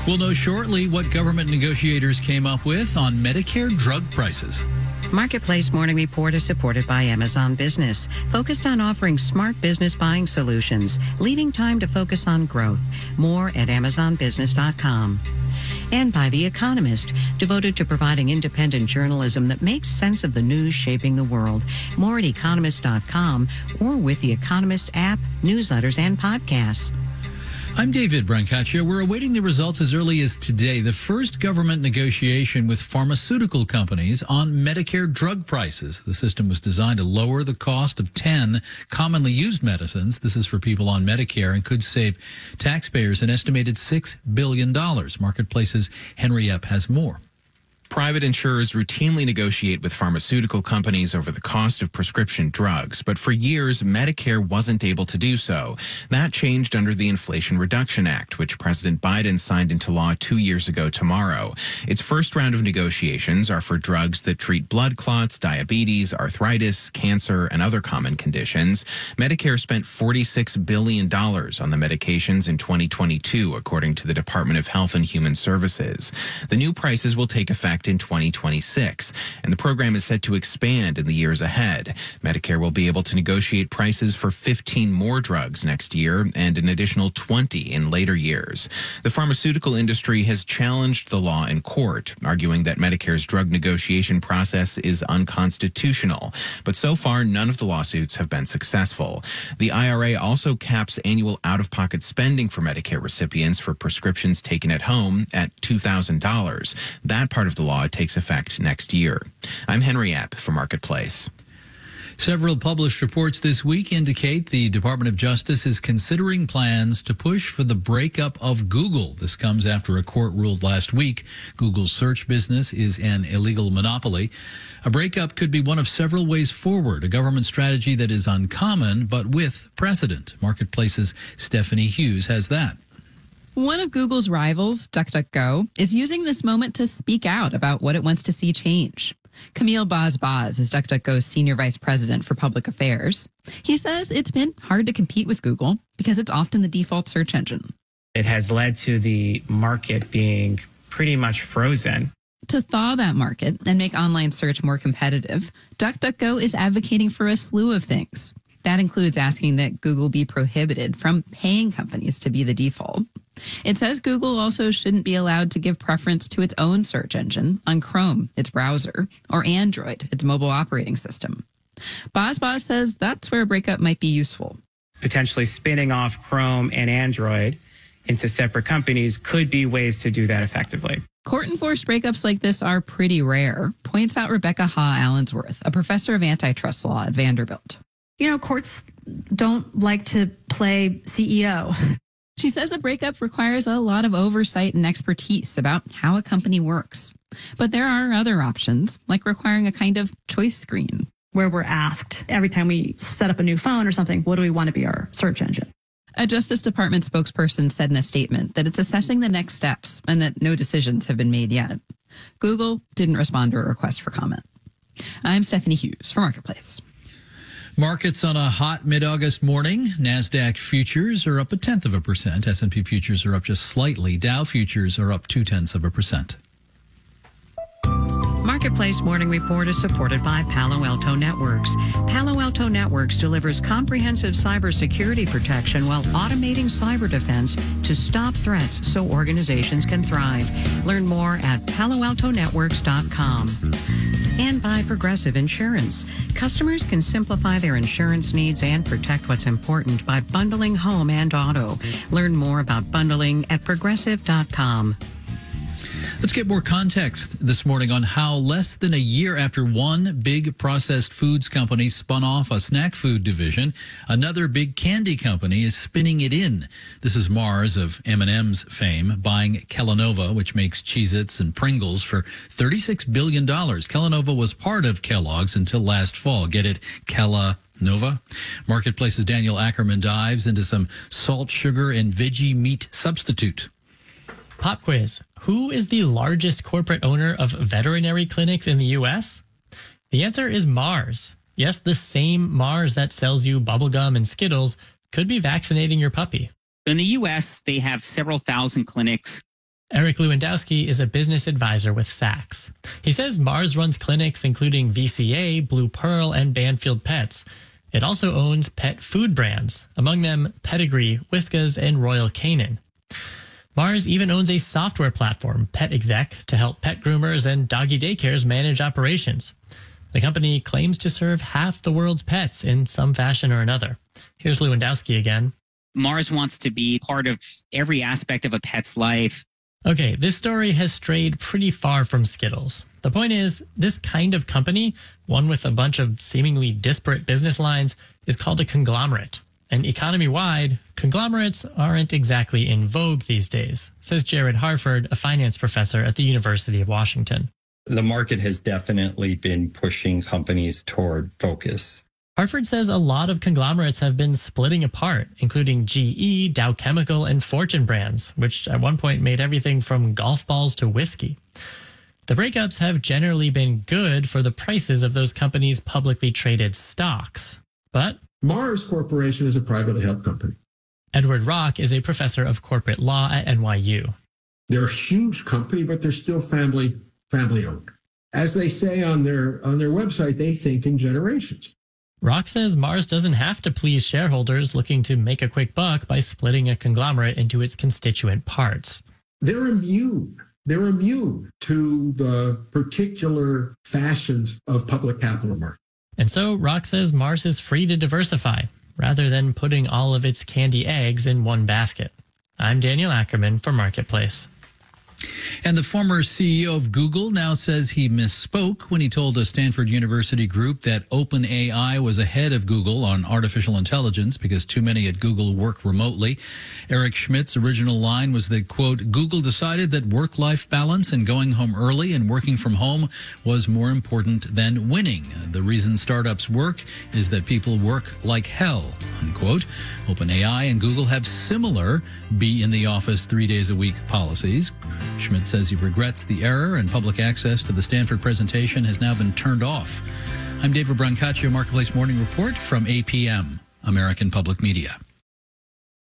We'll know shortly what government negotiators came up with on Medicare drug prices. Marketplace Morning Report is supported by Amazon Business, focused on offering smart business buying solutions, leaving time to focus on growth. More at amazonbusiness.com. And by The Economist, devoted to providing independent journalism that makes sense of the news shaping the world. More at economist.com or with The Economist app, newsletters, and podcasts. I'm David Brancaccia. We're awaiting the results as early as today. The first government negotiation with pharmaceutical companies on Medicare drug prices. The system was designed to lower the cost of 10 commonly used medicines. This is for people on Medicare and could save taxpayers an estimated $6 billion. Marketplace's Henry Epp has more. Private insurers routinely negotiate with pharmaceutical companies over the cost of prescription drugs, but for years, Medicare wasn't able to do so. That changed under the Inflation Reduction Act, which President Biden signed into law 2 years ago tomorrow. Its first round of negotiations are for drugs that treat blood clots, diabetes, arthritis, cancer, and other common conditions. Medicare spent $46 billion on the medications in 2022, according to the Department of Health and Human Services. The new prices will take effect in 2026, and the program is set to expand in the years ahead. Medicare will be able to negotiate prices for 15 more drugs next year and an additional 20 in later years. The pharmaceutical industry has challenged the law in court, arguing that Medicare's drug negotiation process is unconstitutional, but so far none of the lawsuits have been successful. The IRA also caps annual out-of-pocket spending for Medicare recipients for prescriptions taken at home at $2,000. That part of the law takes effect next year. I'm Henry Epp for Marketplace. Several published reports this week indicate the Department of Justice is considering plans to push for the breakup of Google. This comes after a court ruled last week Google's search business is an illegal monopoly. A breakup could be one of several ways forward, a government strategy that is uncommon but with precedent. Marketplace's Stephanie Hughes has that. One of Google's rivals, DuckDuckGo, is using this moment to speak out about what it wants to see change. Camille Baz is DuckDuckGo's senior vice president for public affairs. He says it's been hard to compete with Google because it's often the default search engine. It has led to the market being pretty much frozen. To thaw that market and make online search more competitive, DuckDuckGo is advocating for a slew of things. That includes asking that Google be prohibited from paying companies to be the default. It says Google also shouldn't be allowed to give preference to its own search engine on Chrome, its browser, or Android, its mobile operating system. Baz says that's where a breakup might be useful. Potentially spinning off Chrome and Android into separate companies could be ways to do that effectively. Court-enforced breakups like this are pretty rare, points out Rebecca Ha-Allensworth, a professor of antitrust law at Vanderbilt. You know, courts don't like to play CEO. She says a breakup requires a lot of oversight and expertise about how a company works. But there are other options, like requiring a kind of choice screen. Where we're asked every time we set up a new phone or something, what do we want to be our search engine? A Justice Department spokesperson said in a statement that it's assessing the next steps and that no decisions have been made yet. Google didn't respond to a request for comment. I'm Stephanie Hughes for Marketplace. Markets on a hot mid-August morning. NASDAQ futures are up 0.1%. S&P futures are up just slightly. Dow futures are up 0.2%. Marketplace Morning Report is supported by Palo Alto Networks. Palo Alto Networks delivers comprehensive cybersecurity protection while automating cyber defense to stop threats so organizations can thrive. Learn more at paloaltonetworks.com. And by Progressive Insurance. Customers can simplify their insurance needs and protect what's important by bundling home and auto. Learn more about bundling at progressive.com. Let's get more context this morning on how less than a year after one big processed foods company spun off a snack food division, another big candy company is spinning it in. This is Mars of M&M's fame buying Kellanova, which makes Cheez-Its and Pringles, for $36 billion. Kellanova was part of Kellogg's until last fall. Get it? Kellanova? Marketplace's Daniel Ackerman dives into some salt, sugar, and veggie meat substitute. Pop quiz. Who is the largest corporate owner of veterinary clinics in the U.S.? The answer is Mars. Yes, the same Mars that sells you bubblegum and Skittles could be vaccinating your puppy. In the U.S., they have several thousand clinics. Eric Lewandowski is a business advisor with Saks. He says Mars runs clinics including VCA, Blue Pearl, and Banfield Pets. It also owns pet food brands, among them Pedigree, Whiskas, and Royal Canin. Mars even owns a software platform, Pet Exec, to help pet groomers and doggy daycares manage operations. The company claims to serve half the world's pets in some fashion or another. Here's Lewandowski again. Mars wants to be part of every aspect of a pet's life. Okay, this story has strayed pretty far from Skittles. The point is, this kind of company, one with a bunch of seemingly disparate business lines, is called a conglomerate. And economy-wide, conglomerates aren't exactly in vogue these days, says Jared Harford, a finance professor at the University of Washington. The market has definitely been pushing companies toward focus. Harford says a lot of conglomerates have been splitting apart, including GE, Dow Chemical, and Fortune brands, which at one point made everything from golf balls to whiskey. The breakups have generally been good for the prices of those companies' publicly traded stocks. But Mars Corporation is a privately held company. Edward Rock is a professor of corporate law at NYU. They're a huge company, but they're still family owned. As they say on their website, they think in generations. Rock says Mars doesn't have to please shareholders looking to make a quick buck by splitting a conglomerate into its constituent parts. They're immune. They're immune to the particular fashions of public capital markets. And so Rock says Mars is free to diversify rather than putting all of its candy eggs in one basket. I'm Daniel Ackerman for Marketplace. And the former CEO of Google now says he misspoke when he told a Stanford University group that OpenAI was ahead of Google on artificial intelligence because too many at Google work remotely. Eric Schmidt's original line was that, quote, Google decided that work-life balance and going home early and working from home was more important than winning. The reason startups work is that people work like hell, unquote. OpenAI and Google have similar be in the office 3 days a week policies. Schmidt says he regrets the error and public access to the Stanford presentation has now been turned off. I'm David Brancaccio, Marketplace Morning Report from APM, American Public Media.